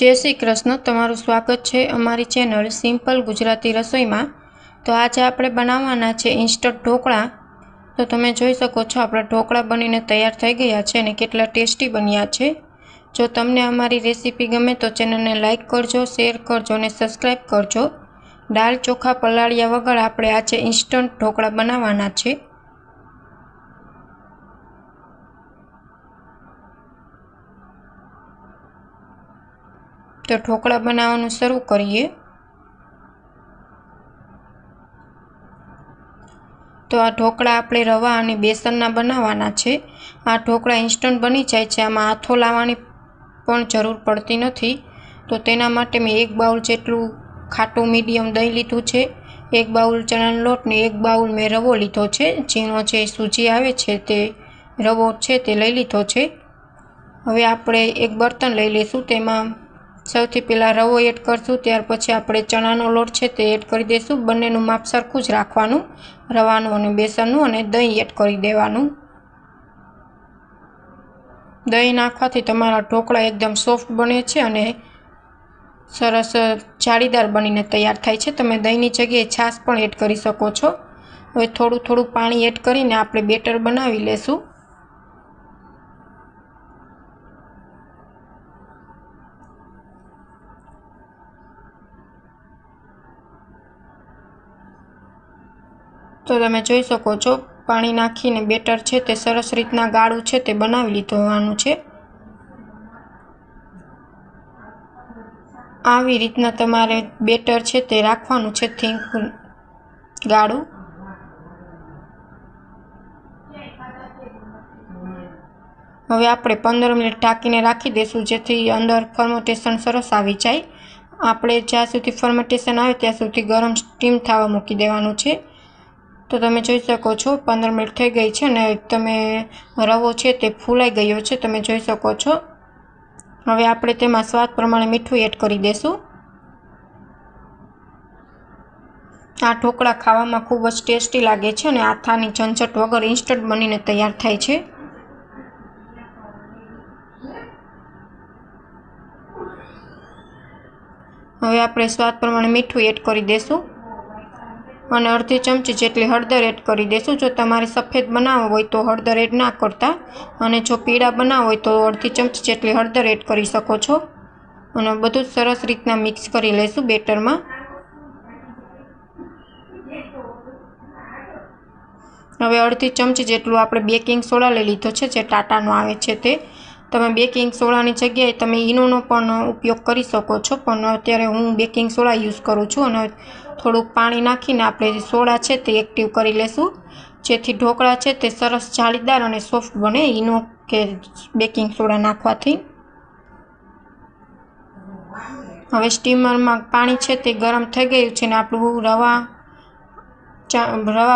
जय श्री कृष्ण। तमारुं स्वागत है अमारी चेनल सिंपल गुजराती रसोई में। तो आज आपणे बनाववाना छे इंस्टंट ढोकळा। तो तमे जोई शको छो आपणा ढोकळा बनीने तैयार थई गया छे अने केटला टेस्टी बन्या छे। जो तमने अमारी रेसिपी गमे तो चेनल ने लाइक करजो, शेर करजो अने सब्सक्राइब करजो। दाल चोखा पलाळिया वगर आपणे आज इंस्टंट ढोकळा बनाववाना छे। तो ढोकळा बनाववानुं शरू करीए। तो आ ढोकळा आपणे रवा अने बेसनना बनाववाना छे। आ ढोकळा इंस्टंट बनी जाय छे, आमां हाथो लाववानी पण जरूर पड़ती नथी। तो तेना माटे मैं 1 बाउल जेटलुं खाटुं मीडियम दही लीधुं छे, 1 बाउल चणानो लोट ने 1 बाउल में रवो लीधो छे। झीणो जे सूजी आवे छे ते रवो छे ते लई लीधो छे। हवे आपणे एक बर्तन लई लेशुं, तेमां सौथी पहेला रवो एड करशुं, त्यार पछी आपणे चणानो लोट छे ते एड करी देशुं। बंनेनुं माप सरखुं ज राखवानुं, रवानुं अने बेसननुं, अने दही एड करी देवानुं। दही नाखवाथी तमारा ढोकळा एकदम सॉफ्ट बने छे अने सरस जाळीदार बनीने तैयार थाय छे। तमे दहीनी जग्याए छाश पण एड करी शको छो। हवे थोडुं थोडुं पाणी एड करीने आपणे बेटर बनावी लेशुं। तो तमे जोई शको छो पाणी नाखीने बेटर छे ते सरस रीतना गाढ़ुं छे ते बनावी लीधुं छे। आवी रीतना तमारे बेटर छे ते राखवानुं छे, थीक गाढ़ुं। हवे आपणे 15 मिनिट ढांकीने राखी देशुं, जेथी अंदर फर्मेंटेशन सरस आवी जाय। आपणे ज्यां सुधी फर्मेंटेशन आवे त्यां सुधी गरम स्टीम थवा मूकी देवानुं छे। तो तमे जोई शको छो 15 मिनिट थई गई छे ने तमे रवो छे ते फूलाई गयो छे, तमे जोई शको छो। हवे आपणे तेमां स्वाद प्रमाणे मीठुं एड करी देशुं। आ ढोकळा खावामां खूब ज टेस्टी लागे छे अने आथानी झंझट वगर इंस्टंट बनीने तैयार थाय छे। हवे आपणे स्वाद प्रमाणे मीठुं एड करी देशुं अने अर्धी चमची जेटली हळदर एड करी देशुं। जो तमारे सफेद बनावो होय तो हळदर एड ना करता, अने जो पीळा बनावो होय तो अर्धी चमची जेटली हळदर एड करी शको छो। अने बधुं सरस रीतना मिक्स करी लेशुं बेटरमां। हवे अर्धी चमची जेटलुं आपणे बेकिंग सोडा लई लीधो छे, जे टाटानो आवे छे ते। तमे बेकिंग सोडानी जग्याए तमे ईनोनो पण उपयोग करी शको छो, पण अत्यारे हूँ बेकिंग सोडा यूज करूँ छुं। अने थोड़ुं पाणी नाखीने आपणे सोडा छे ते एक्टिव करी लेशुं, जेथी ढोकळा छे ते सरस जाळीदार अने सॉफ्ट बने ईनो के बेकिंग सोडा नाखवाथी। हवे स्टीमरमां पाणी छे ते गरम थई गयुं छे ने आपणुं रवा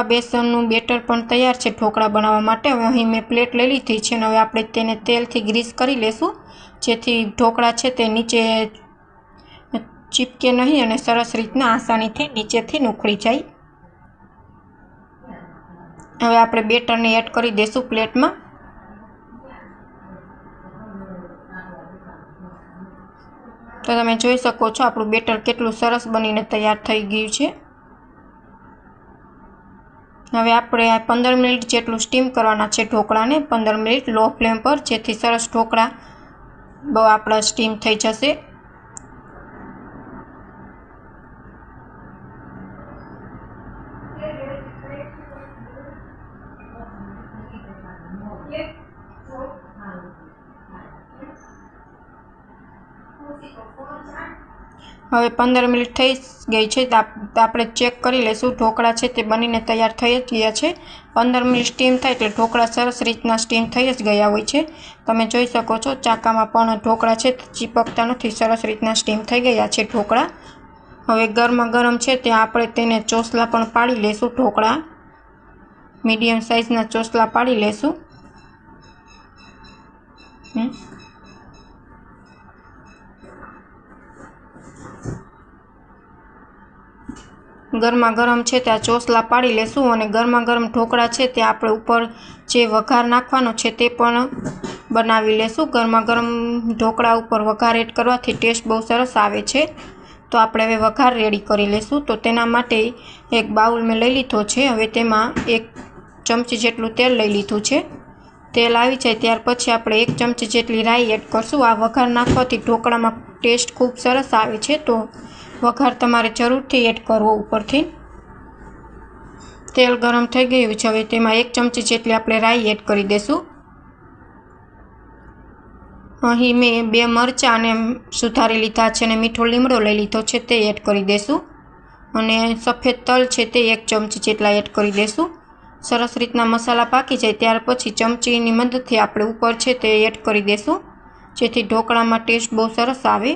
बेसननुं बेटर पण तैयार छे ढोकळा बनाववा माटे। हवे अहीं मैं प्लेट लई लीधी छे ने हवे आपणे तेने तेलथी ग्रीस करी लेशुं, जेथी ढोकळा छे ते नीचे चीपके नहीं अने सरस रीतना आसानीथी नीचेथी उखड़ी जाय। हवे आपणे बेटरने एड करी देशुं प्लेटमां। तो तमे जोई शको छो आपणुं बेटर केटलुं सरस बनीने तैयार थई गयुं छे। हवे आपणे 15 मिनिट जेटलुं स्टीम करवाना छे ढोकळाने, 15 मिनिट लो फ्लेम पर, जेथी सरस ढोकळा आपणा स्टीम थई जशे। हवे 15 मिनिट थई गई छे तो आपणे चेक करी लेशुं। ढोकळा छे ते बनीने तैयार थई ज गया छे। 15 मिनिट स्टीम थाय એટલે ढोकळा सरस रीतना स्टीम थई ज गया होय छे। तमे जोई शको छो चाकामां पण ढोकळा छे ते चीपकता नथी, सरस रीतना स्टीम थई गया छे ढोकळा। हवे गरमा गरम छे ते आपणे तेने चोसला पण पाड़ी लेशुं। ढोकळा मीडियम साइजना चोसला पाड़ी लेशुं। गरमा गरम छे त्या चोसला पाड़ी लेशुं अने गरमा गरम ढोकळा छे ते आपणे उपर जे वघार नाखवानो छे ते पण બનાવી લેશું। ગરમા ગરમ ઢોકળા ઉપર વઘાર એડ કરવાથી ટેસ્ટ બહુ સરસ આવે છે। તો આપણે હવે વઘાર રેડી કરી લેશું। તો તેના માટે એક બાઉલ મેં લઈ લીધો છે। હવે તેમાં 1 ચમચી જેટલું તેલ લઈ લીધું છે। તેલ આવી જાય ત્યાર પછી આપણે 1 ચમચી જેટલી રાઈ એડ કરશું। આ વઘાર નાખવાથી ઢોકળામાં ટેસ્ટ ખૂબ સરસ આવે છે। તો વઘાર તમારે જરૂરથી એડ કરવો ઉપરથી। તેલ ગરમ થઈ ગયું છે। હવે તેમાં 1 ચમચી જેટલી આપણે રાઈ એડ કરી દઈશું। અહીં મેં 2 મરચાં અને સુધારી લીધા છે અને મીઠો લીમડો લઈ લીધો છે તે એડ કરી દઈશું। અને સફેદ તલ છે તે 1 ચમચી જેટલા એડ કરી દઈશું। સરસ રીતના મસાલા પાકી જાય ત્યાર પછી ચમચીની મદદથી આપણે ઉપર છે તે એડ કરી દઈશું, જેથી ઢોકળામાં ટેસ્ટ બહુ સરસ આવે।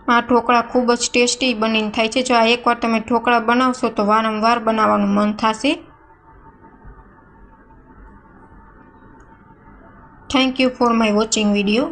આ ઢોકળા ખૂબ જ ટેસ્ટી બનીને થાય છે। જો આ એકવાર તમે ઢોકળા બનાવશો તો વારંવાર બનાવવાનું મન થશે। Thank you for my watching video.